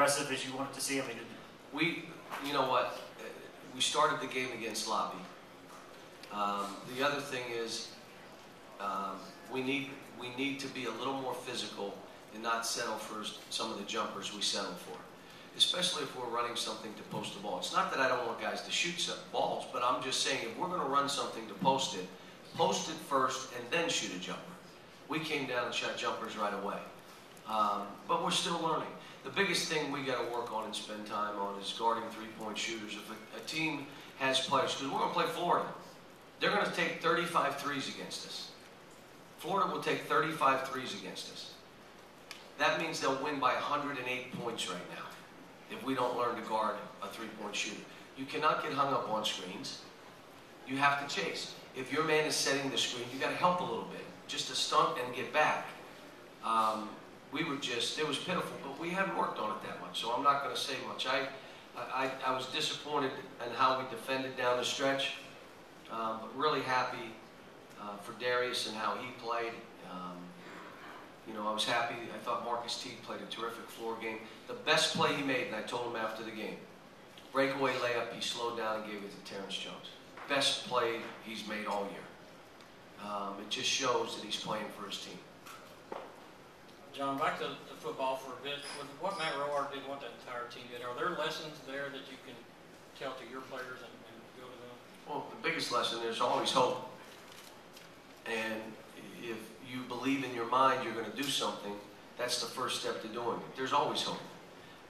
aggressive as you wanted to see? I mean, you know what? We started the game against Lobby. The other thing is we need to be a little more physical and not settle for some of the jumpers we settle for, especially if we're running something to post the ball. It's not that I don't want guys to shoot balls, but I'm just saying if we're going to run something to post it first and then shoot a jumper. We came down and shot jumpers right away. But we're still learning. The biggest thing we got to work on and spend time on is guarding three-point shooters. If a team has players, because we're going to play Florida, they're going to take 35 threes against us. Florida will take 35 threes against us. That means they'll win by 108 points right now if we don't learn to guard a three-point shooter. You cannot get hung up on screens. You have to chase. If your man is setting the screen, you got to help a little bit, just to stunt and get back. It was pitiful, but we haven't worked on it that much, so I'm not going to say much. I was disappointed in how we defended down the stretch, but really happy for Darius and how he played. I was happy. I thought Marcus Teague played a terrific floor game. The best play he made, and I told him after the game, breakaway layup, he slowed down and gave it to Terrence Jones. Best play he's made all year. It just shows that he's playing for his team. John, back to football for a bit. With what Matt Roar did, what the entire team did, are there lessons there that you can tell to your players and go to them? Well, the biggest lesson, there's always hope. And if you believe in your mind you're going to do something, that's the first step to doing it. There's always hope.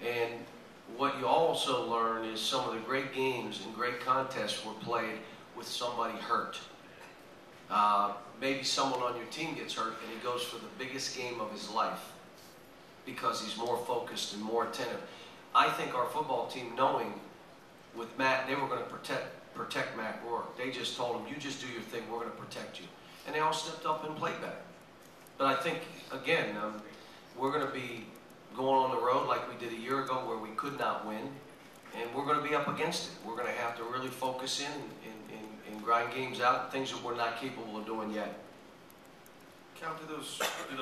And what you also learn is some of the great games and great contests were played with somebody hurt. Maybe someone on your team gets hurt and he goes for the biggest game of his life because he's more focused and more attentive. I think our football team, knowing with Matt, they were going to protect Matt Rourke. They just told him, you just do your thing, we're going to protect you. And they all stepped up and played better. But I think, again, we're going to be going on the road like we did a year ago where we could not win, and we're going to be up against it. We're going to have to really focus in and grind games out, things that we're not capable of doing yet. Cal, do those sloppy